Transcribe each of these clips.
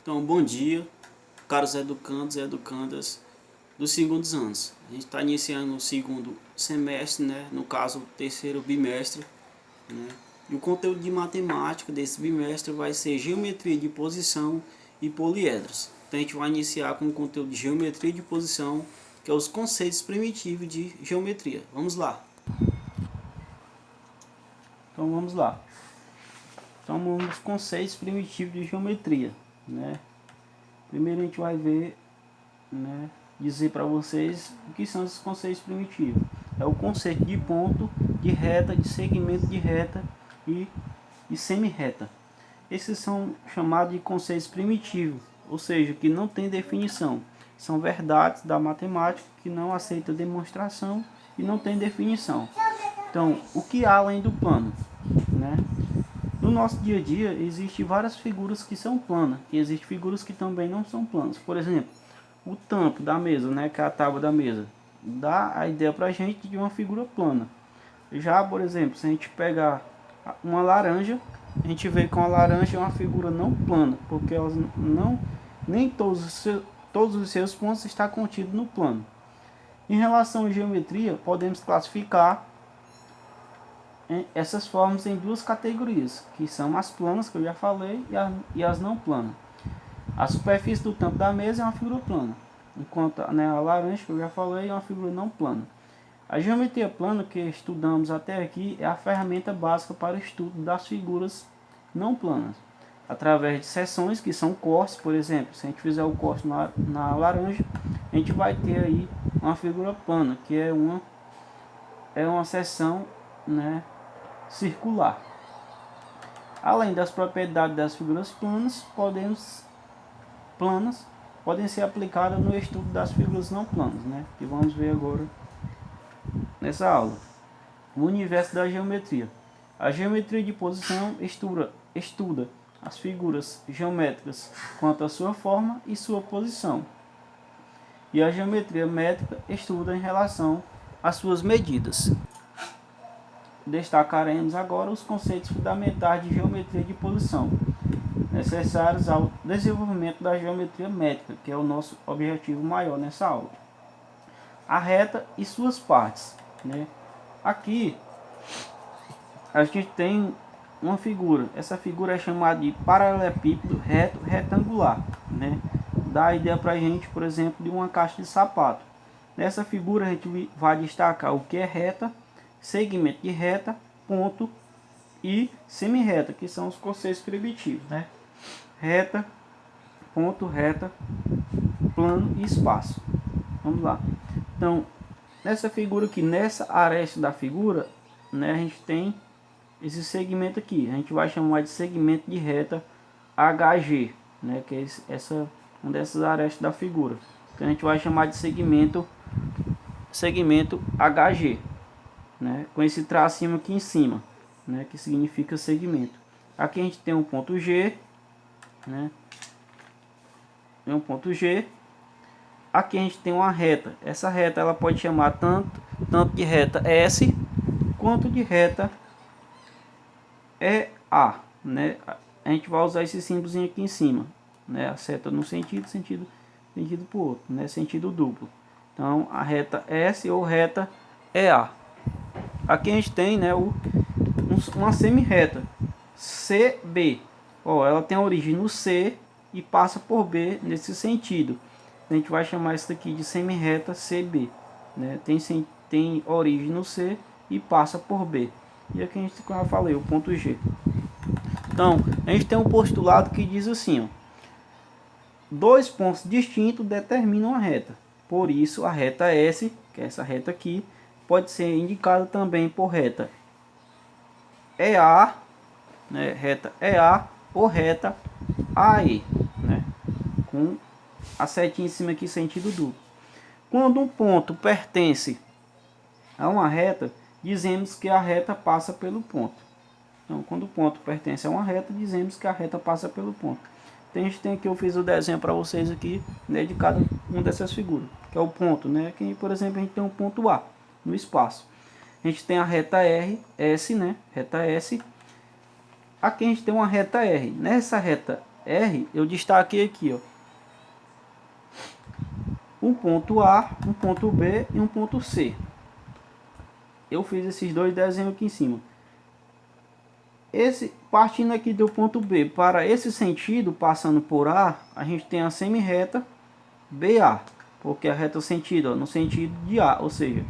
Então, bom dia, caros educandos e educandas dos segundos anos. A gente está iniciando o segundo semestre, né? No caso, o terceiro bimestre, né? E o conteúdo de matemática desse bimestre vai ser geometria de posição e poliedros. Então, a gente vai iniciar com o conteúdo de geometria de posição, que é os conceitos primitivos de geometria. Vamos lá. Então, vamos lá. Então, vamos aos conceitos primitivos de geometria, né? Primeiro a gente vai ver, né, dizer para vocês o que são esses conceitos primitivos. É o conceito de ponto, de reta, de segmento de reta e semi-reta. Esses são chamados de conceitos primitivos, ou seja, que não tem definição. São verdades da matemática que não aceitam demonstração e não tem definição. Então, o que há além do plano, né? No nosso dia a dia, existem várias figuras que são planas, e existem figuras que também não são planas. Por exemplo, o tampo da mesa, né, que é a tábua da mesa, dá a ideia para a gente de uma figura plana. Já, por exemplo, se a gente pegar uma laranja, a gente vê que uma laranja é uma figura não plana, porque elas não, nem todos os seus pontos estão contidos no plano. Em relação à geometria, podemos classificar essas formas em duas categorias, que são as planas, que eu já falei, e as não planas. A superfície do tampo da mesa é uma figura plana, enquanto, né, a laranja, que eu já falei, é uma figura não plana. A geometria plana que estudamos até aqui é a ferramenta básica para o estudo das figuras não planas. Através de seções, que são cortes, por exemplo, se a gente fizer o corte na laranja, a gente vai ter aí uma figura plana, que é uma seção, né, circular. Além das propriedades das figuras planas, podem ser aplicadas no estudo das figuras não planas, né, que vamos ver agora nessa aula. O universo da geometria. A geometria de posição estuda as figuras geométricas quanto à sua forma e sua posição. E a geometria métrica estuda em relação às suas medidas. Destacaremos agora os conceitos fundamentais de geometria de posição, necessários ao desenvolvimento da geometria métrica, que é o nosso objetivo maior nessa aula. A reta e suas partes, né? Aqui a gente tem uma figura. Essa figura é chamada de paralelepípedo reto retangular, né? Dá a ideia para a gente, por exemplo, de uma caixa de sapato. Nessa figura a gente vai destacar o que é reta, segmento de reta, ponto e semi-reta, que são os conceitos primitivos, né? Reta, ponto, reta, plano e espaço. Vamos lá. Então, nessa figura aqui, nessa aresta da figura, né, a gente tem esse segmento aqui. A gente vai chamar de segmento de reta HG, né, que é uma dessas arestas da figura. Então a gente vai chamar de segmento HG, né, com esse tracinho aqui em cima, né, que significa segmento. Aqui a gente tem um ponto G, né, tem um ponto G. Aqui a gente tem uma reta. Essa reta ela pode chamar tanto de reta S quanto de reta EA, né? A gente vai usar esse símbolozinho aqui em cima, né? A seta no sentido para o outro, né? Sentido duplo. Então a reta S ou reta EA. Aqui a gente tem, né, uma semi-reta CB. Ó, ela tem a origem no C e passa por B nesse sentido. A gente vai chamar isso daqui de semi-reta CB, né? Tem origem no C e passa por B. E aqui a gente, como eu falei, o ponto G. Então, a gente tem um postulado que diz assim, ó, dois pontos distintos determinam a reta. Por isso, a reta S, que é essa reta aqui, pode ser indicada também por reta EA, né? Reta EA ou reta AE, né? Com a setinha em cima aqui, sentido duplo. Quando um ponto pertence a uma reta, dizemos que a reta passa pelo ponto. Então, quando o ponto pertence a uma reta, dizemos que a reta passa pelo ponto. Então, a gente tem aqui, eu fiz o desenho para vocês aqui, né, de cada uma dessas figuras, que é o ponto, né? Aqui, por exemplo, a gente tem um ponto A no espaço. A gente tem a reta S, né? Reta S. Aqui a gente tem uma reta R. Nessa reta R, eu destaquei aqui, ó, um ponto A, um ponto B e um ponto C. Eu fiz esses dois desenhos aqui em cima. Partindo aqui do ponto B para esse sentido, passando por A, a gente tem a semi-reta BA, porque a reta sentido, ó, no sentido de A, ou seja,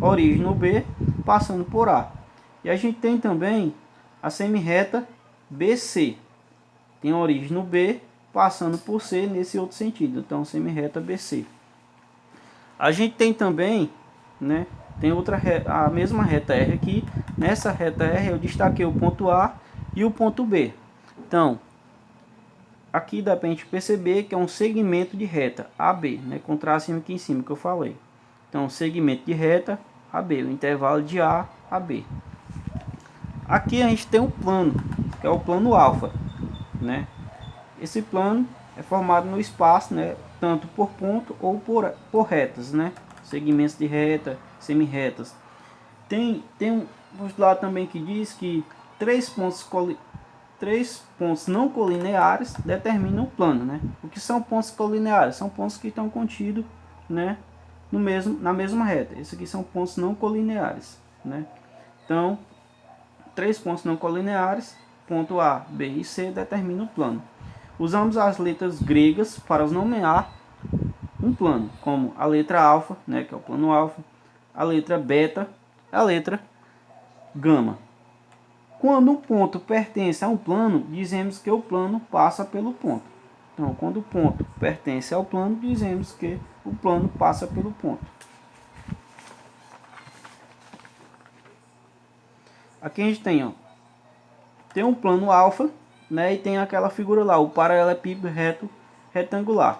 origem no B, passando por A. E a gente tem também a semi-reta BC, tem origem no B, passando por C nesse outro sentido, então semi-reta BC. A gente tem também, né, tem outra a mesma reta R aqui. Nessa reta R eu destaquei o ponto A e o ponto B. Então, aqui dá pra gente perceber que é um segmento de reta AB, né, com tracinho aqui em cima que eu falei. Então, segmento de reta AB, o intervalo de A a B. Aqui a gente tem um plano, que é o plano alfa, né? Esse plano é formado no espaço, né, tanto por ponto ou por retas, né? Segmentos de reta, semi-retas. Tem um postulado também que diz que três pontos não colineares determinam o plano, né? O que são pontos colineares? São pontos que estão contidos, né, na mesma reta. Esses aqui são pontos não colineares, né? Então, três pontos não colineares, ponto A, B e C, determinam o plano. Usamos as letras gregas para nomear um plano, como a letra alfa, né, que é o plano alfa, a letra beta, a letra gama. Quando um ponto pertence a um plano, dizemos que o plano passa pelo ponto. Então, quando o ponto pertence ao plano, dizemos que o plano passa pelo ponto. Aqui a gente tem, ó, tem um plano alfa, né, e tem aquela figura lá, o paralelepípedo reto retangular.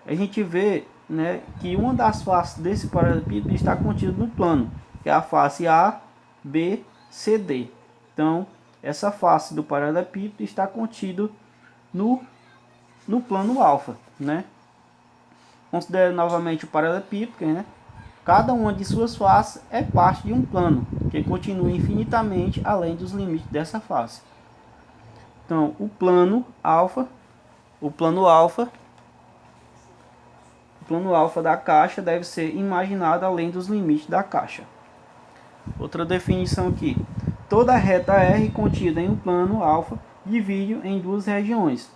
A gente vê, né, que uma das faces desse paralelepípedo está contida no plano, que é a face A, B, C, D. Então, essa face do paralelepípedo está contido no plano alfa, né? Considere novamente o paralelepípedo, né? Cada uma de suas faces é parte de um plano, que continua infinitamente além dos limites dessa face. Então, o plano alfa da caixa deve ser imaginado além dos limites da caixa. Outra definição aqui. Toda reta R contida em um plano alfa divide em duas regiões.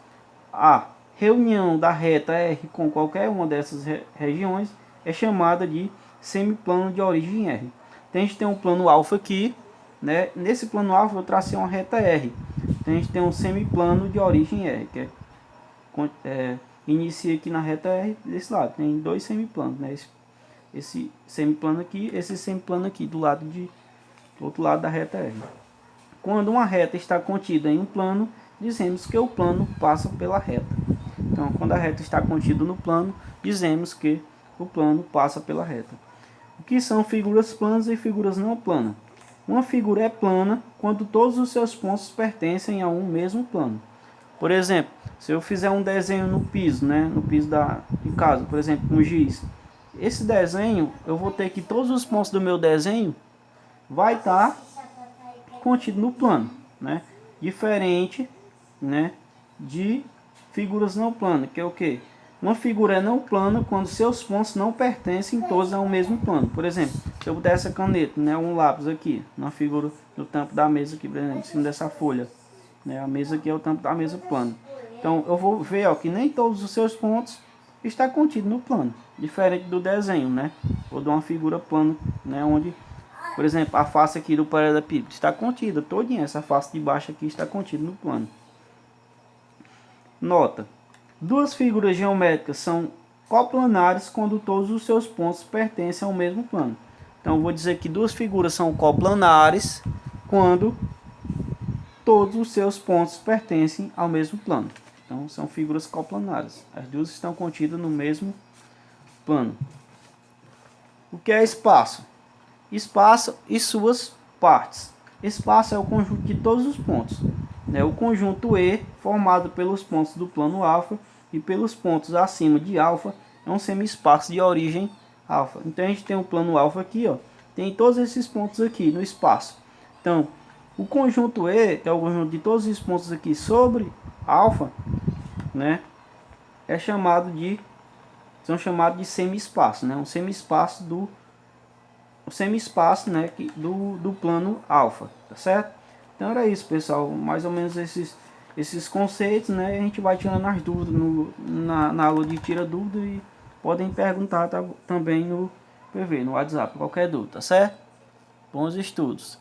A reunião da reta R com qualquer uma dessas regiões é chamada de semiplano de origem R. Então, a gente tem um plano alfa aqui, né? Nesse plano alfa eu tracei uma reta R. Então, a gente tem um semiplano de origem R, que inicia aqui na reta R desse lado. Tem dois semiplanos, né? Esse semiplano aqui, esse semiplano aqui do outro lado da reta R. Quando uma reta está contida em um plano, dizemos que o plano passa pela reta. Então, quando a reta está contida no plano, dizemos que o plano passa pela reta. O que são figuras planas e figuras não planas? Uma figura é plana quando todos os seus pontos pertencem a um mesmo plano. Por exemplo, se eu fizer um desenho no piso, né, no piso de casa, por exemplo, com giz, esse desenho, eu vou ter que todos os pontos do meu desenho vai estar contido no plano, né? Diferente, né, de figuras não planas, que é o que? Uma figura é não plana quando seus pontos não pertencem todos ao mesmo plano. Por exemplo, se eu botar essa caneta, né, um lápis aqui, na figura do tampo da mesa aqui, por exemplo, em cima dessa folha, né, a mesa aqui é o tampo da mesa plana. Então eu vou ver, ó, que nem todos os seus pontos está contido no plano, diferente do desenho, né, ou de uma figura plana, né, onde, por exemplo, a face aqui do paralelepípedo está contida, todinha, essa face de baixo aqui está contida no plano. Nota: duas figuras geométricas são coplanares quando todos os seus pontos pertencem ao mesmo plano. Então, vou dizer que duas figuras são coplanares quando todos os seus pontos pertencem ao mesmo plano. Então, são figuras coplanares. As duas estão contidas no mesmo plano. O que é espaço? Espaço e suas partes. Espaço é o conjunto de todos os pontos. O conjunto E, formado pelos pontos do plano alfa e pelos pontos acima de alfa, é um semi-espaço de origem alfa. Então, a gente tem um plano alfa aqui, ó, tem todos esses pontos aqui no espaço. Então, o conjunto E, que é o conjunto de todos os pontos aqui sobre alfa, né, são chamados de semi-espaço, né, um semi-espaço né, do plano alfa, tá certo? Então era isso, pessoal, mais ou menos esses conceitos, né, a gente vai tirando as dúvidas na aula de tira dúvida, e podem perguntar também no PV, no WhatsApp, qualquer dúvida, tá certo? Bons estudos!